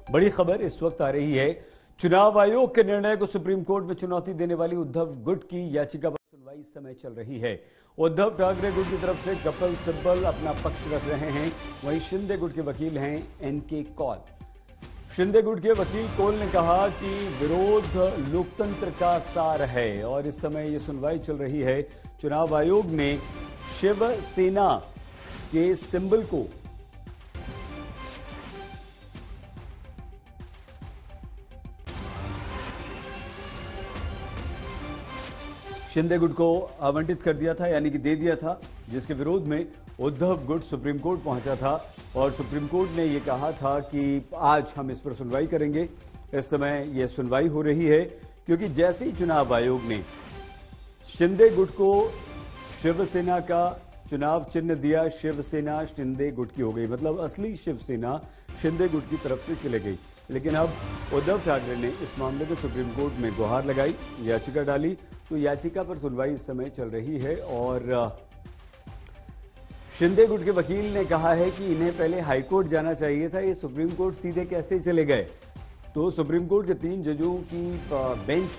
बड़ी खबर इस वक्त आ रही है। चुनाव आयोग के निर्णय को सुप्रीम कोर्ट में चुनौती देने वाली उद्धव गुट की याचिका पर सुनवाई इस समय चल रही है। उद्धव ठाकरे गुट की तरफ से कपिल सिब्बल अपना पक्ष रख रहे हैं, वहीं शिंदे गुट के वकील हैं एनके कौल। शिंदे गुट के वकील कौल ने कहा कि विरोध लोकतंत्र का सार है और इस समय ये सुनवाई चल रही है। चुनाव आयोग ने शिवसेना के सिंबल को शिंदे गुट को आवंटित कर दिया था, यानी कि दे दिया था, जिसके विरोध में उद्धव गुट सुप्रीम कोर्ट पहुंचा था और सुप्रीम कोर्ट ने यह कहा था कि आज हम इस पर सुनवाई करेंगे। इस समय यह सुनवाई हो रही है क्योंकि जैसे ही चुनाव आयोग ने शिंदे गुट को शिवसेना का चुनाव चिन्ह दिया, शिवसेना शिंदे गुट की हो गई, मतलब असली शिवसेना शिंदे गुट की तरफ से चले गई। लेकिन अब उद्धव ठाकरे ने इस मामले में सुप्रीम कोर्ट में गुहार लगाई, याचिका डाली, तो याचिका पर सुनवाई इस समय चल रही है और शिंदे गुट के वकील ने कहा है कि इन्हें पहले हाईकोर्ट जाना चाहिए था, ये सुप्रीम कोर्ट सीधे कैसे चले गए। तो सुप्रीम कोर्ट के 3 जजों की बेंच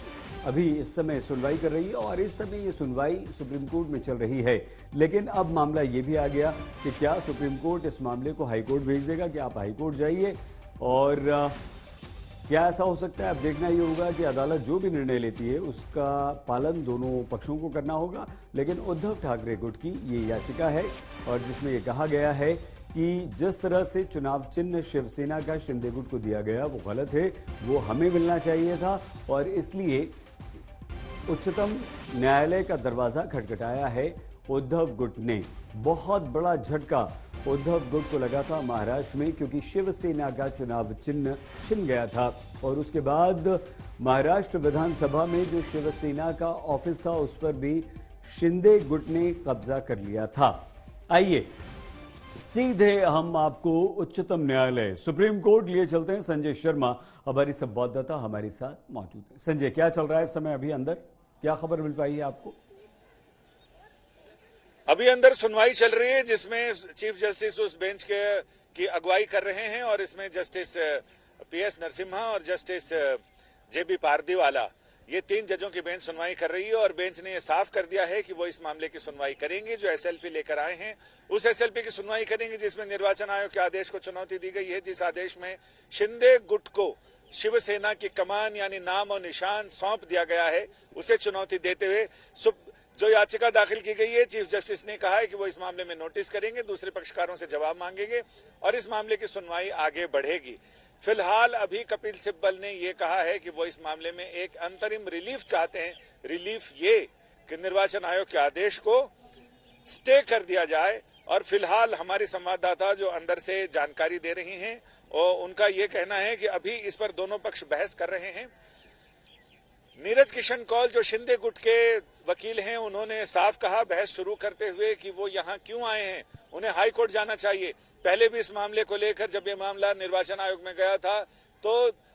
अभी इस समय सुनवाई कर रही है और इस समय ये सुनवाई सुप्रीम कोर्ट में चल रही है। लेकिन अब मामला ये भी आ गया कि क्या सुप्रीम कोर्ट इस मामले को हाईकोर्ट भेज देगा कि आप हाईकोर्ट जाइए, और क्या ऐसा हो सकता है। अब देखना ये होगा कि अदालत जो भी निर्णय लेती है उसका पालन दोनों पक्षों को करना होगा। लेकिन उद्धव ठाकरे गुट की ये याचिका है और जिसमें यह कहा गया है कि जिस तरह से चुनाव चिन्ह शिवसेना का शिंदे गुट को दिया गया वो गलत है, वो हमें मिलना चाहिए था और इसलिए उच्चतम न्यायालय का दरवाजा खटखटाया है उद्धव गुट ने। बहुत बड़ा झटका उद्धव गुट को लगा था महाराष्ट्र में, क्योंकि शिवसेना का चुनाव चिन्ह छिन गया था और उसके बाद महाराष्ट्र विधानसभा में जो शिवसेना का ऑफिस था उस पर भी शिंदे गुट ने कब्जा कर लिया था। आइए सीधे हम आपको उच्चतम न्यायालय सुप्रीम कोर्ट लिए चलते हैं। संजय शर्मा हमारी संवाददाता हमारे साथ मौजूद है। संजय, क्या चल रहा है इस समय अभी अंदर, क्या खबर मिल पाई है आपको? अभी अंदर सुनवाई चल रही है जिसमें चीफ जस्टिस उस बेंच की अगुवाई कर रहे हैं और इसमें जस्टिस पीएस नरसिम्हा और जस्टिस जेबी पारदीवाला, ये 3 जजों की बेंच सुनवाई कर रही है और बेंच ने ये साफ कर दिया है कि वो इस मामले की सुनवाई करेंगे। जो एसएलपी लेकर आए हैं उस एसएलपी की सुनवाई करेंगे जिसमें निर्वाचन आयोग के आदेश को चुनौती दी गई है, जिस आदेश में शिंदे गुट को शिवसेना की कमान यानी नाम और निशान सौंप दिया गया है, उसे चुनौती देते हुए जो याचिका दाखिल की गई है, चीफ जस्टिस ने कहा है कि वो इस मामले में नोटिस करेंगे, दूसरे पक्षकारों से जवाब मांगेंगे और इस मामले की सुनवाई आगे बढ़ेगी। फिलहाल अभी कपिल सिब्बल ने ये कहा है कि वो इस मामले में एक अंतरिम रिलीफ चाहते हैं। रिलीफ ये कि निर्वाचन आयोग के आदेश को स्टे कर दिया जाए और फिलहाल हमारी संवाददाता जो अंदर से जानकारी दे रही हैं और उनका ये कहना है कि अभी इस पर दोनों पक्ष बहस कर रहे हैं। नीरज किशन कौल जो शिंदे गुट के वकील हैं, उन्होंने साफ कहा बहस शुरू करते हुए कि वो यहाँ क्यों आए हैं, उन्हें हाई कोर्ट जाना चाहिए। पहले भी इस मामले को लेकर जब ये मामला निर्वाचन आयोग में गया था तो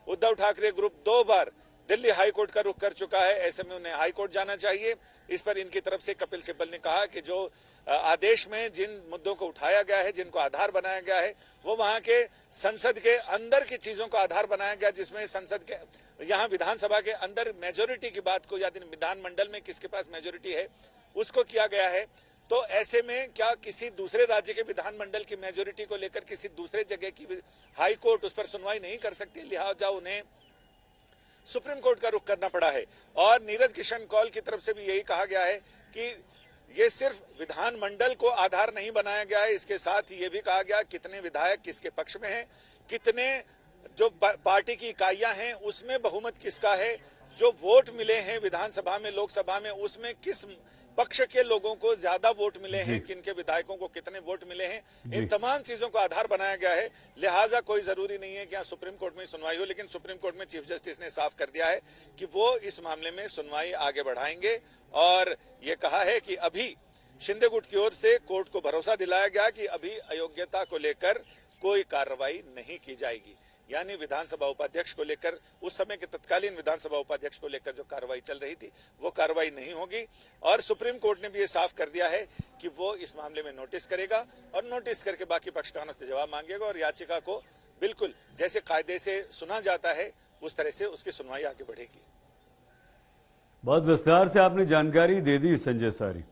उद्धव ठाकरे ग्रुप 2 बार दिल्ली हाई कोर्ट का रुख कर चुका है, ऐसे में उन्हें हाई कोर्ट जाना चाहिए। इस पर इनकी तरफ से कपिल सिब्बल ने कहा कि जो आदेश में जिन मुद्दों को उठाया गया है, जिनको आधार बनाया गया है, वो वहां के संसद के अंदर की चीजों को आधार बनाया गया, जिसमें संसद के यहाँ विधानसभा के अंदर मेजोरिटी की बात को, या विधानमंडल में किसके पास मेजोरिटी है उसको किया गया है। तो ऐसे में क्या किसी दूसरे राज्य के विधानमंडल की मेजोरिटी को लेकर किसी दूसरे जगह की हाई कोर्ट उस पर सुनवाई नहीं कर सकती, लिहाजा उन्हें सुप्रीम कोर्ट का रुख करना पड़ा है। और नीरज किशन कौल की तरफ से भी यही कहा गया है कि ये सिर्फ विधानमंडल को आधार नहीं बनाया गया है, इसके साथ ये भी कहा गया कितने विधायक किसके पक्ष में हैं, कितने जो पार्टी की इकाइयां हैं उसमें बहुमत किसका है, जो वोट मिले हैं विधानसभा में लोकसभा में उसमें किस पक्ष के लोगों को ज्यादा वोट मिले हैं, किनके विधायकों को कितने वोट मिले हैं, इन तमाम चीजों को आधार बनाया गया है। लिहाजा कोई जरूरी नहीं है कि यहाँ सुप्रीम कोर्ट में सुनवाई हो, लेकिन सुप्रीम कोर्ट में चीफ जस्टिस ने साफ कर दिया है कि वो इस मामले में सुनवाई आगे बढ़ाएंगे और ये कहा है कि अभी शिंदे गुट की ओर से कोर्ट को भरोसा दिलाया गया कि अभी अयोग्यता को लेकर कोई कार्रवाई नहीं की जाएगी। यानी विधानसभा उपाध्यक्ष को लेकर, उस समय के तत्कालीन विधानसभा उपाध्यक्ष को लेकर जो कार्रवाई चल रही थी वो कार्रवाई नहीं होगी। और सुप्रीम कोर्ट ने भी ये साफ कर दिया है कि वो इस मामले में नोटिस करेगा और नोटिस करके बाकी पक्षकारों से जवाब मांगेगा और याचिका को बिल्कुल जैसे कायदे से सुना जाता है उस तरह से उसकी सुनवाई आगे बढ़ेगी। बहुत विस्तार से आपने जानकारी दे दी संजय सारी।